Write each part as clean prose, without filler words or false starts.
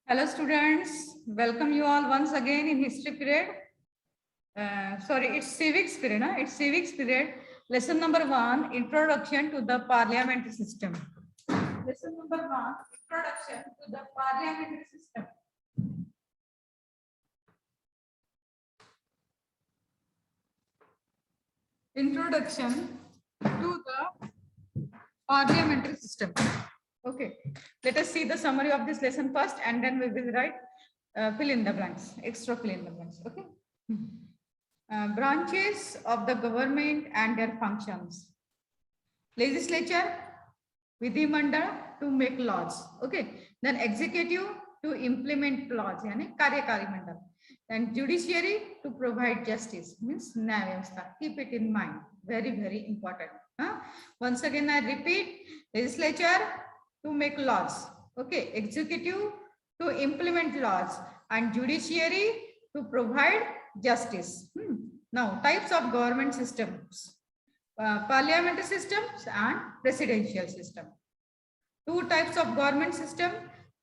Hello students, welcome you all once again in history period. Sorry, it's civics period. Huh? It's civics period. Lesson number 1, introduction to the parliamentary system. Lesson number 1, introduction to the parliamentary system. Introduction to the parliamentary system. Okay, let us see the summary of this lesson first, and then we will write fill in the blanks, extra fill in the blanks. Okay. Branches of the government and their functions. Legislature, Vidhi Mandal to make laws. Okay. Then executive to implement laws, yani Karyakari Mandal. And judiciary to provide justice, means Nyaya Vyavastha. Keep it in mind. Very, very important. Once again, I repeat, legislature to make laws. Okay. Executive to implement laws, and judiciary to provide justice. Now, types of government systems. Parliamentary systems and presidential system. Two types of government system,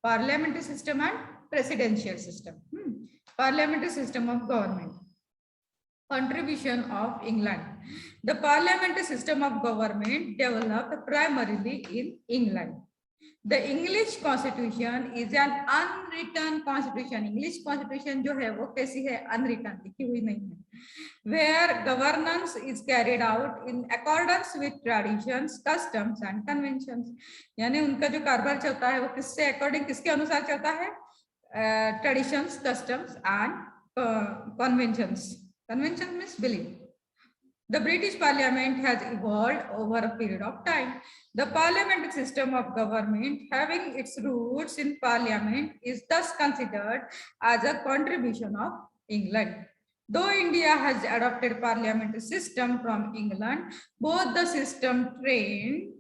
parliamentary system and presidential system. Parliamentary system of government. Contribution of England. The parliamentary system of government developed primarily in England. The English Constitution is an unwritten constitution. English Constitution जो है वो कैसी है? Unwritten, लिखी हुई नहीं है. Where governance is carried out in accordance with traditions, customs and conventions. यानी उनका जो कारभार चलता है वो किससे according, किसके अनुसार चलता है? Traditions, customs and conventions. Convention means belief. The British Parliament has evolved over a period of time. The parliamentary system of government, having its roots in Parliament, is thus considered as a contribution of England. Though India has adopted parliamentary system from England, both the system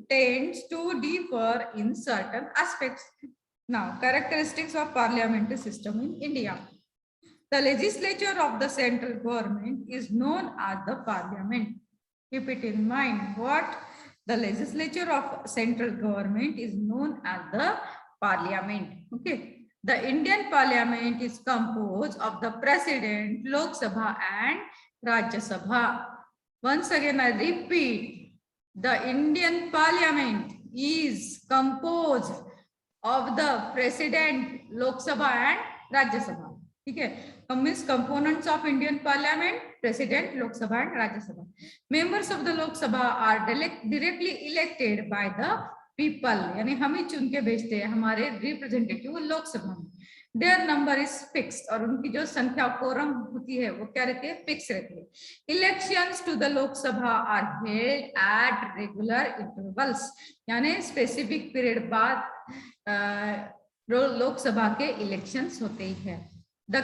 tends to differ in certain aspects. Now, characteristics of parliamentary system in India. The legislature of the central government is known as the parliament. Keep it in mind. What? The legislature of central government is known as the parliament. Okay. The Indian parliament is composed of the president, Lok Sabha and Rajya Sabha. Once again, I repeat, the Indian parliament is composed of the president, Lok Sabha and Rajya Sabha. Okay. Means components of Indian Parliament, President, Lok Sabha and Rajya Sabha. Members of the Lok Sabha are directly elected by the people. यानी हम ही चुन के भेजते हैं हमारे representative लोक सभा में. Their number is fixed और उनकी जो संख्या कोरम होती है वो क्या रहती है? Fixed रहती है. Elections to the Lok Sabha are held at regular intervals. यानी specific period बाद लोक सभा के elections होते ही हैं. The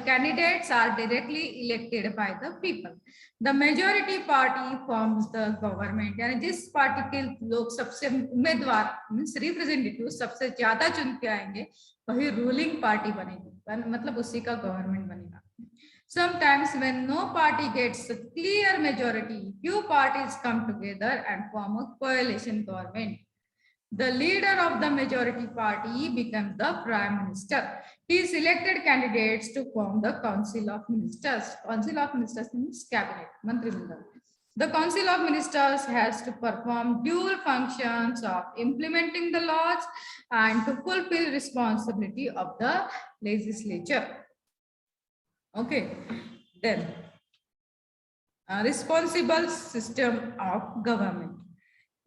candidates are directly elected by the people. The majority party forms the government. यानी जिस पार्टी के लोग सबसे उम्मीदवार मीन्स रिप्रेजेंटेटिव सबसे ज्यादा चुन के आएंगे वही रूलिंग पार्टी बनेगी, मतलब उसी का गवर्नमेंट बनेगा. Sometimes when no party gets a clear majority, few parties come together and form a coalition government. The leader of the majority party becomes the prime minister. He selected candidates to form the council of ministers. Council of ministers means cabinet, Mantrimandal. The council of ministers has to perform dual functions of implementing the laws and to fulfill responsibility of the legislature. Okay, then responsible system of government.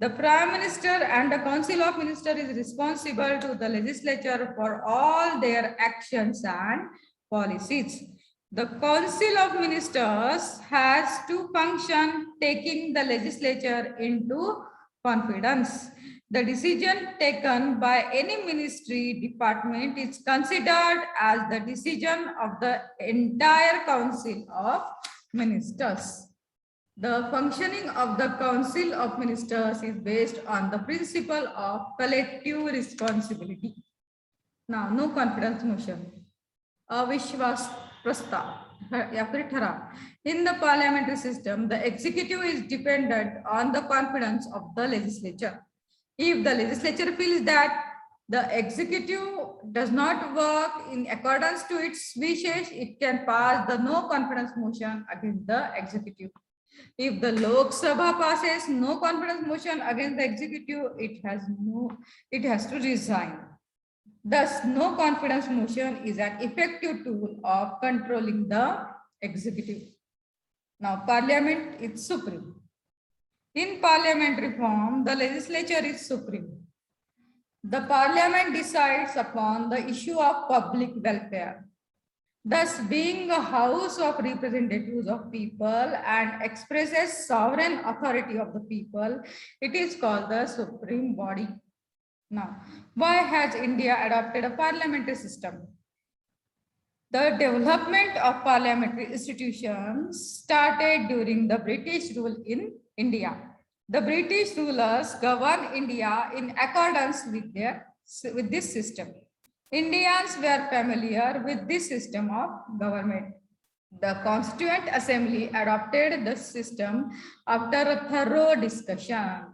The Prime Minister and the Council of Ministers is responsible to the legislature for all their actions and policies. The Council of Ministers has to function taking the legislature into confidence. The decision taken by any ministry department is considered as the decision of the entire Council of Ministers. The functioning of the Council of Ministers is based on the principle of collective responsibility. Now, no confidence motion. Avishwas Prasthav या फिर ठराव. In the parliamentary system, the executive is dependent on the confidence of the legislature. If the legislature feels that The executive does not work in accordance to its wishes, it can pass the no confidence motion against the executive. If the Lok Sabha passes no confidence motion against the executive, it has to resign. Thus, no confidence motion is an effective tool of controlling the executive. Now, parliament is supreme. In parliamentary form, the legislature is supreme. The parliament decides upon the issue of public welfare. Thus, being a house of representatives of people and expresses sovereign authority of the people, it is called the supreme body. Now, why has India adopted a parliamentary system? The development of parliamentary institutions started during the British rule in India. The British rulers governed India in accordance with this system. Indians were familiar with this system of government. The Constituent Assembly adopted the system after a thorough discussion.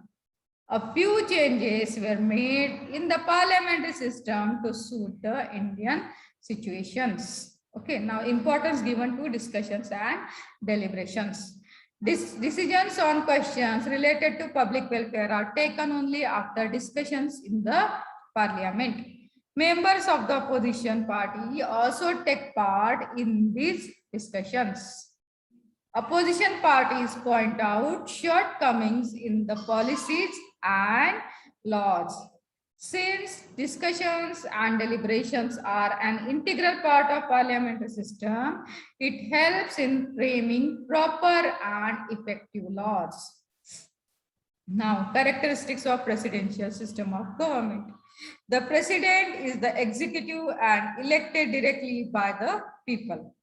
A few changes were made in the parliamentary system to suit the Indian situations. Okay, now importance given to discussions and deliberations. Decisions on questions related to public welfare are taken only after discussions in the parliament. Members of the opposition party also take part in these discussions. Opposition parties point out shortcomings in the policies and laws. Since discussions and deliberations are an integral part of parliamentary system, it helps in framing proper and effective laws. Now, characteristics of presidential system of government. The president is the executive and elected directly by the people.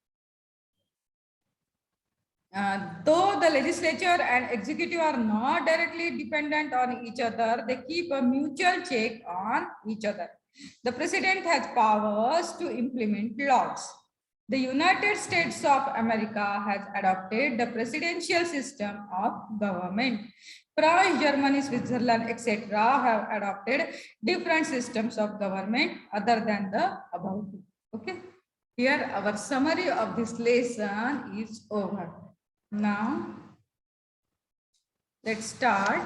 Though the legislature and executive are not directly dependent on each other, they keep a mutual check on each other. The president has powers to implement laws. The United States of America has adopted the presidential system of government. France, Germany, Switzerland, etc. have adopted different systems of government other than the above. Okay. Here our summary of this lesson is over. Now, let's start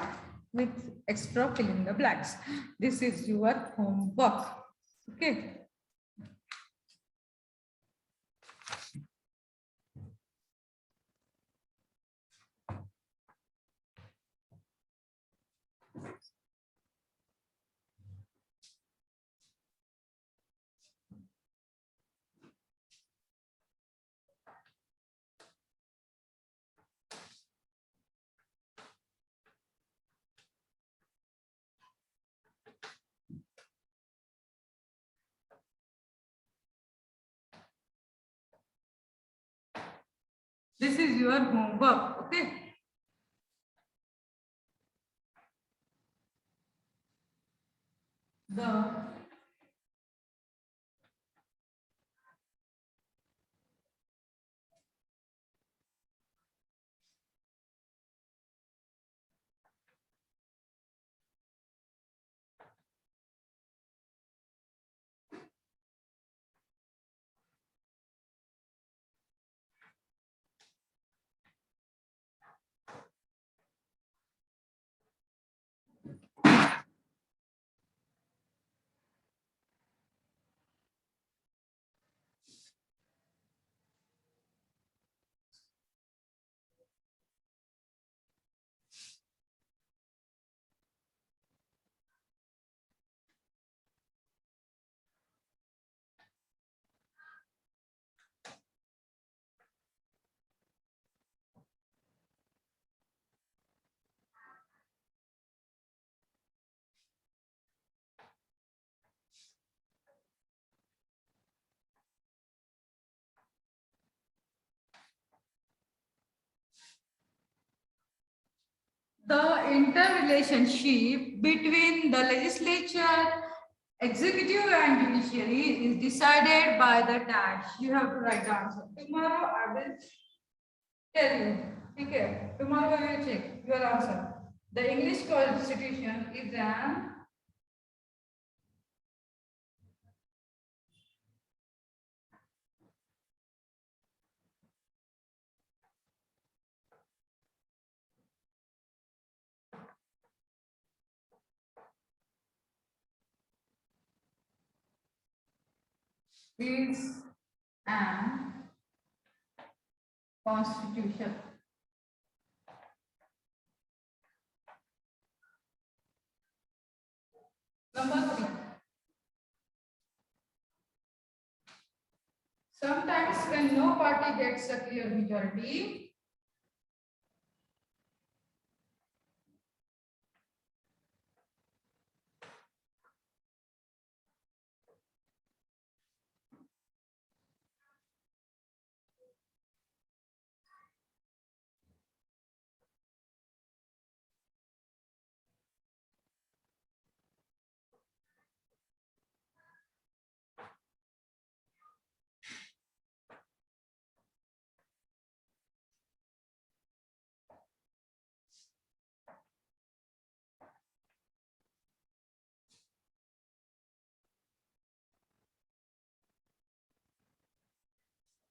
with extra fill in the blanks. This is your homework. Okay. This is your homework, okay? The interrelationship between the legislature, executive and judiciary is decided by the dash. You have to write the answer. Tomorrow I will tell you. Okay. Tomorrow you will check your answer. The English Constitution is an is an constitution. Number 3. Sometimes when no party gets a clear majority,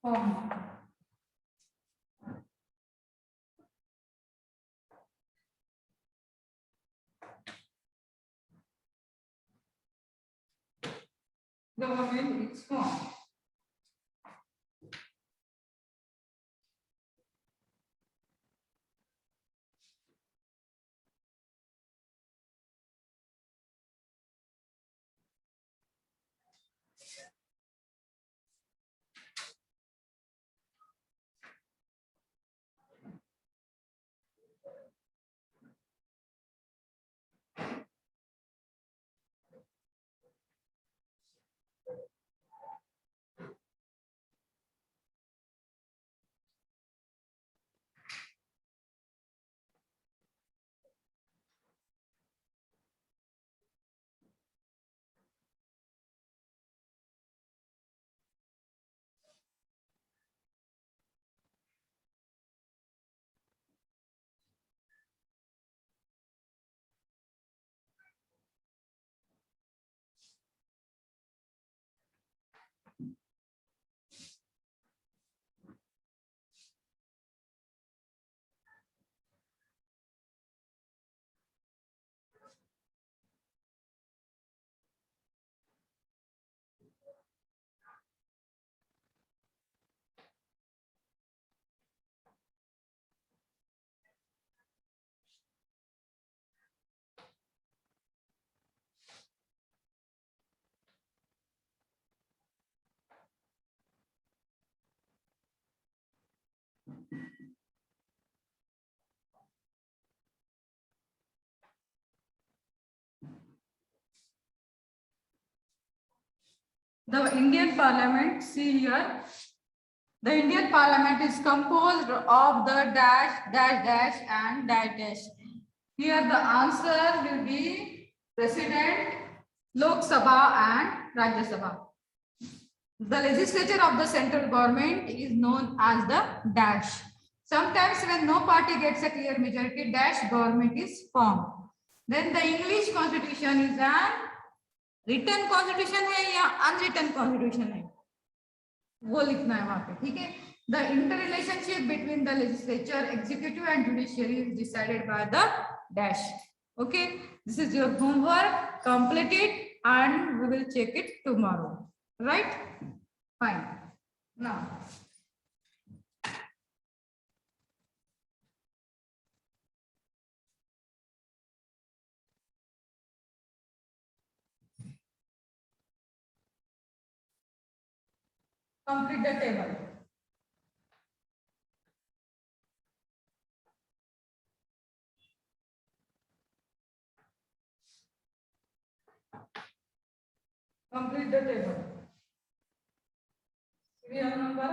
form. Government is formed. The Indian Parliament, see here, the Indian Parliament is composed of the dash, dash, dash and dash, dash. Here the answer will be President, Lok Sabha and Rajya Sabha. The legislature of the central government is known as the dash. Sometimes when no party gets a clear majority, dash government is formed. Then the English constitution is an written constitution है या unwritten constitution है वो लिखना है वहां पे, ठीक है. The inter relationship between the legislature, executive and judiciary is decided by the dash. Okay, this is your homework, complete it and we will check it tomorrow. Right, fine. Now complete the table. Complete the table. Serial number,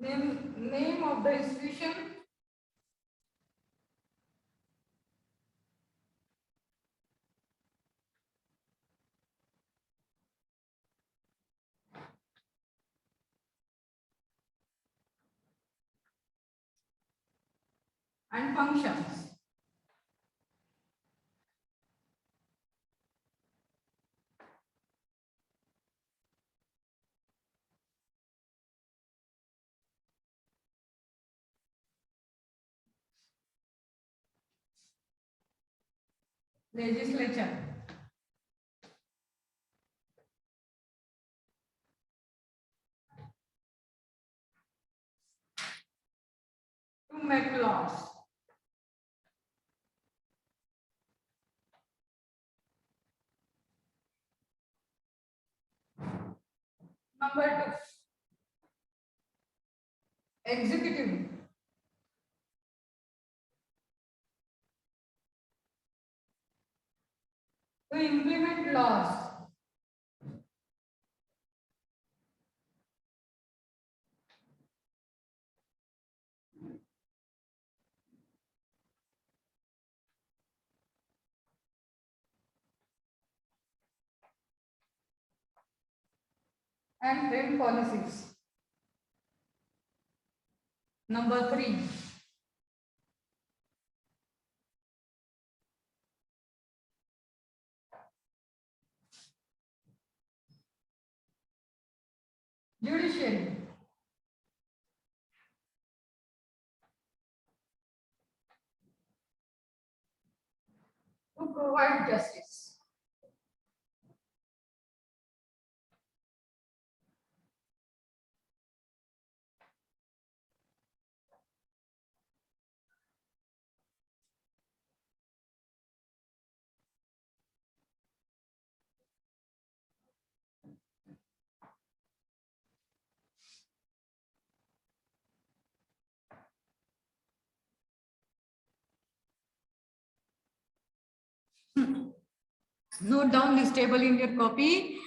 name of the institution, and functions. Legislature. Number 2, executive. To implement laws. And frame policies. Number 3, judiciary. To provide justice. Note down this table in your copy.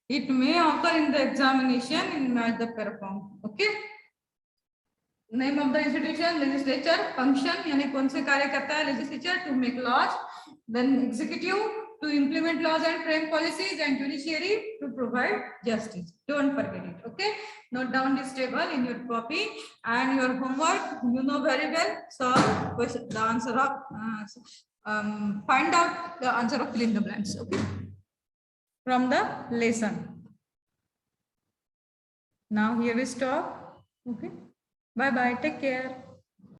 It may occur in the examination in match the perform. Okay. Name of the institution, legislature. Function यानी कौन से कार्य करता है legislature? To make laws. Then executive to implement laws and frame policies, and judiciary to provide justice. Don't forget it. Okay. Note down this table in your copy, and your homework you know very well. Solve the answer of find out the answer of fill in the blanks. Okay. From the lesson. Now here we stop. Okay. Bye bye. Take care.